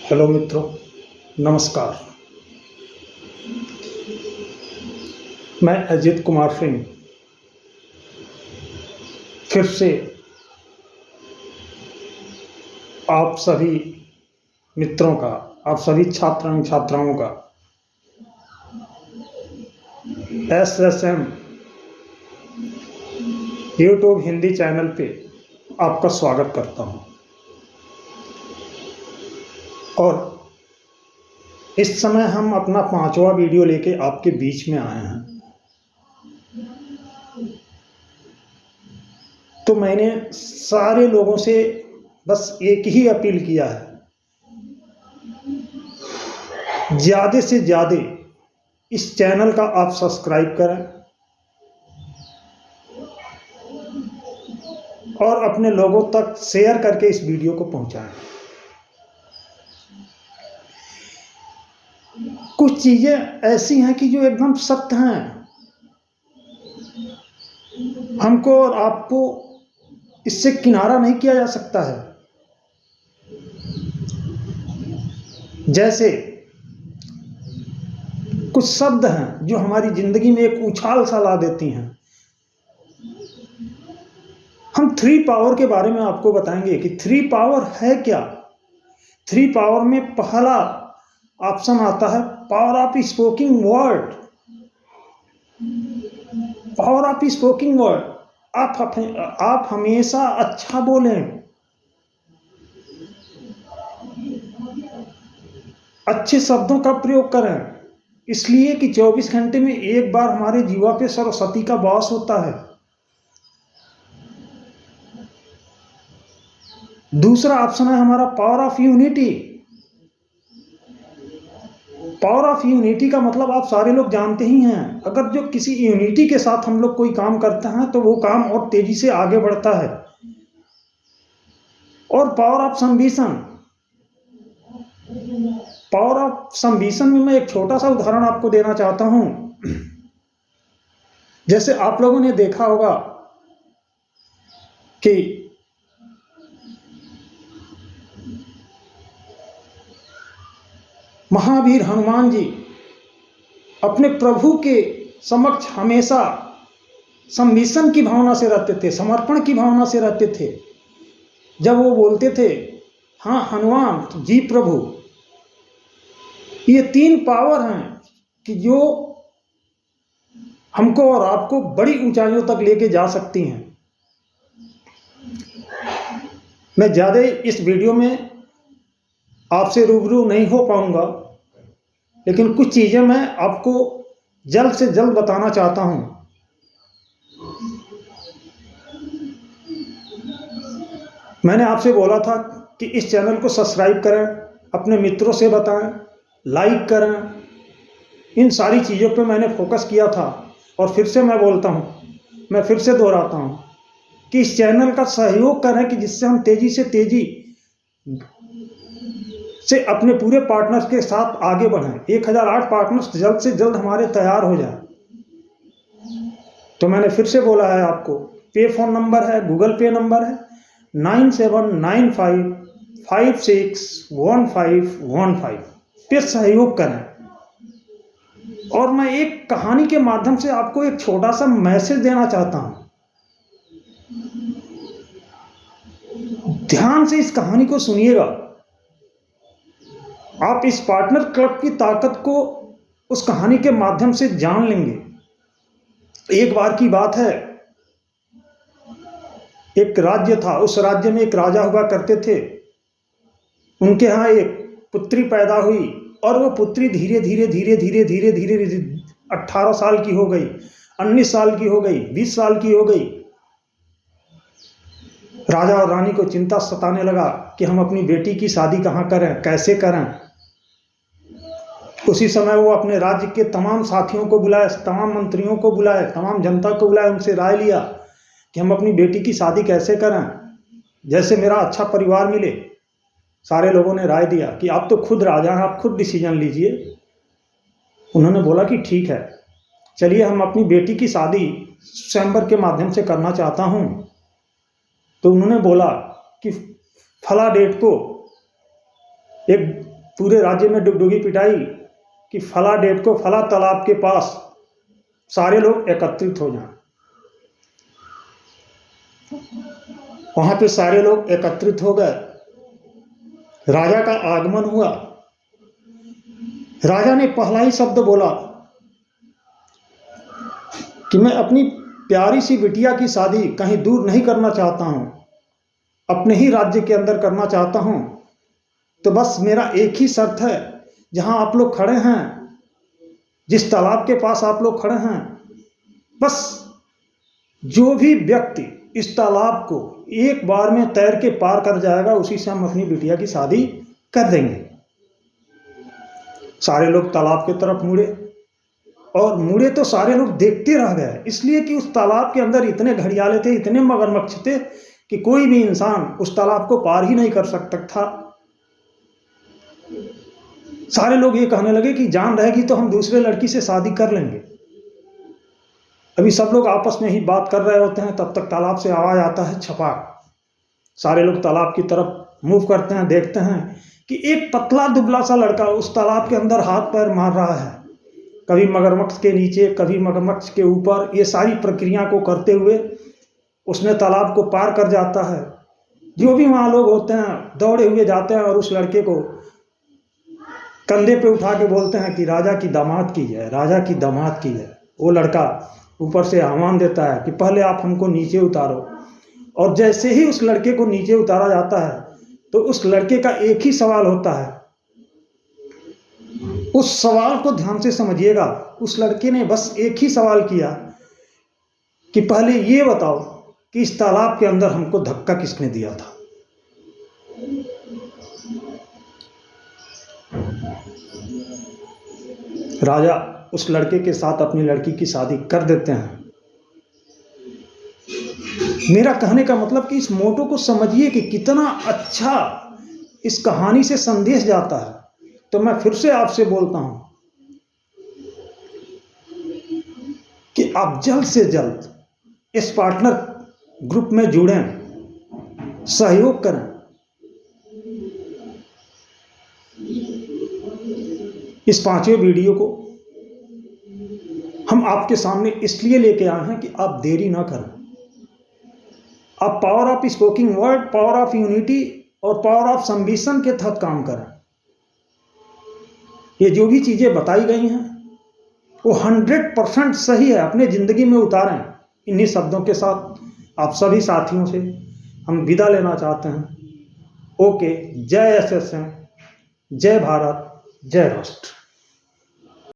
Hello मित्रों, नमस्कार। मैं अजीत कुमार सिंह फिर से आप सभी मित्रों का, आप सभी छात्र एवं छात्राओं का SSM यूट्यूब हिंदी चैनल पे आपका स्वागत करता हूं। और इस समय हम अपना 5वां वीडियो लेके आपके बीच में आए हैं। तो मैंने सारे लोगों से बस एक ही अपील किया है, ज़्यादा से ज़्यादा इस चैनल का आप सब्सक्राइब करें और अपने लोगों तक शेयर करके इस वीडियो को पहुंचाएं। कुछ चीज़ें ऐसी हैं कि जो एकदम सत्य हैं, हमको और आपको इससे किनारा नहीं किया जा सकता है। जैसे कुछ शब्द हैं जो हमारी जिंदगी में एक उछाल सा ला देती हैं। हम 3 पावर के बारे में आपको बताएंगे कि 3 पावर है क्या। 3 पावर में पहला ऑप्शन आता है power of स्पोकिंग word. Power of स्पोकिंग word, आप हमेशा अच्छा बोलें, अच्छे शब्दों का प्रयोग करें, इसलिए कि 24 घंटे में एक बार हमारे जीवा पे सरस्वती का वास होता है। दूसरा ऑप्शन है हमारा power of unity. Power of unity का मतलब आप सारे लोग जानते ही हैं। अगर जो किसी यूनिटी के साथ हम लोग कोई काम करते हैं तो वो काम और तेजी से आगे बढ़ता है। और पावर ऑफ संविशन, पावर ऑफ संविशन में मैं एक छोटा सा उदाहरण आपको देना चाहता हूं। जैसे आप लोगों ने देखा होगा कि महावीर हनुमान जी अपने प्रभु के समक्ष हमेशा संविशन की भावना से रहते थे, समर्पण की भावना से रहते थे। जब वो बोलते थे हाँ हनुमान जी प्रभु, ये 3 पावर हैं कि जो हमको और आपको बड़ी ऊंचाइयों तक लेके जा सकती हैं। मैं ज़्यादा इस वीडियो में आपसे रूबरू नहीं हो पाऊंगा, लेकिन कुछ चीज़ें मैं आपको जल्द से जल्द बताना चाहता हूं। मैंने आपसे बोला था कि इस चैनल को सब्सक्राइब करें, अपने मित्रों से बताएं, लाइक करें। इन सारी चीज़ों पे मैंने फोकस किया था। और फिर से मैं बोलता हूं, मैं फिर से दोहराता हूं कि इस चैनल का सहयोग करें कि जिससे हम तेज़ी से अपने पूरे पार्टनर्स के साथ आगे बढ़ें। 1008 पार्टनर्स जल्द से जल्द हमारे तैयार हो जाए। तो मैंने फिर से बोला है आपको, पे फोन नंबर है, गूगल पे नंबर है 9795561515 पे सहयोग करें। और मैं एक कहानी के माध्यम से आपको एक छोटा सा मैसेज देना चाहता हूं। ध्यान से इस कहानी को सुनिएगा। आप इस पार्टनर क्लब की ताकत को उस कहानी के माध्यम से जान लेंगे। एक बार की बात है, एक राज्य था। उस राज्य में एक राजा हुआ करते थे। उनके यहाँ एक पुत्री पैदा हुई और वो पुत्री धीरे धीरे 18 साल की हो गई, 19 साल की हो गई, 20 साल की हो गई। राजा और रानी को चिंता सताने लगा कि हम अपनी बेटी की शादी कहाँ करें, कैसे करें। उसी समय वो अपने राज्य के तमाम साथियों को बुलाए, तमाम मंत्रियों को बुलाए, तमाम जनता को बुलाए, उनसे राय लिया कि हम अपनी बेटी की शादी कैसे करें, जैसे मेरा अच्छा परिवार मिले। सारे लोगों ने राय दिया कि आप तो खुद राजा हैं, आप खुद डिसीजन लीजिए। उन्होंने बोला कि ठीक है, चलिए हम अपनी बेटी की शादी स्वयंवर के माध्यम से करना चाहता हूँ। तो उन्होंने बोला कि फला डेट को एक पूरे राज्य में डुगडुगी पिटाई कि फला डेट को फला तालाब के पास सारे लोग एकत्रित हो जाएं। वहां पे सारे लोग एकत्रित हो गए। राजा का आगमन हुआ। राजा ने पहला ही शब्द बोला कि मैं अपनी प्यारी सी बिटिया की शादी कहीं दूर नहीं करना चाहता हूं, अपने ही राज्य के अंदर करना चाहता हूं। तो बस मेरा एक ही शर्त है, जहां आप लोग खड़े हैं, जिस तालाब के पास आप लोग खड़े हैं, बस जो भी व्यक्ति इस तालाब को एक बार में तैर के पार कर जाएगा, उसी से हम अपनी बिटिया की शादी कर देंगे। सारे लोग तालाब की तरफ मुड़े, और मुड़े तो सारे लोग देखते रह गए, इसलिए कि उस तालाब के अंदर इतने घड़ियाले थे, इतने मगरमच्छ थे कि कोई भी इंसान उस तालाब को पार ही नहीं कर सकता था। सारे लोग ये कहने लगे कि जान रहेगी तो हम दूसरे लड़की से शादी कर लेंगे। अभी सब लोग आपस में ही बात कर रहे होते हैं, तब तक तालाब से आवाज आता है छपाक। सारे लोग तालाब की तरफ मूव करते हैं, देखते हैं कि एक पतला दुबला सा लड़का उस तालाब के अंदर हाथ पैर मार रहा है, कभी मगरमच्छ के नीचे, कभी मगरमच्छ के ऊपर। ये सारी प्रक्रिया को करते हुए उसने तालाब को पार कर जाता है। जो भी वहाँ लोग होते हैं दौड़े हुए जाते हैं और उस लड़के को कंधे पे उठा के बोलते हैं कि राजा की दामाद की जय, राजा की दामाद की जय। वो लड़का ऊपर से आह्वान देता है कि पहले आप हमको नीचे उतारो। और जैसे ही उस लड़के को नीचे उतारा जाता है तो उस लड़के का एक ही सवाल होता है। उस सवाल को ध्यान से समझिएगा। उस लड़के ने बस एक ही सवाल किया कि पहले ये बताओ कि इस तालाब के अंदर हमको धक्का किसने दिया था। राजा उस लड़के के साथ अपनी लड़की की शादी कर देते हैं। मेरा कहने का मतलब कि इस मोटो को समझिए कि कितना अच्छा इस कहानी से संदेश जाता है। तो मैं फिर से आपसे बोलता हूं कि आप जल्द से जल्द इस पार्टनर ग्रुप में जुड़ें, सहयोग करें। इस 5वें वीडियो को हम आपके सामने इसलिए लेके आए हैं कि आप देरी ना करें। आप power of स्पोकिंग word, power of unity और पावर ऑफ संविजन के तहत काम करें। ये जो भी चीज़ें बताई गई हैं वो 100% सही है, अपने ज़िंदगी में उतारें। इन्हीं शब्दों के साथ आप सभी साथियों से हम विदा लेना चाहते हैं। ओके, जय SSN, जय भारत, जय राष्ट्र।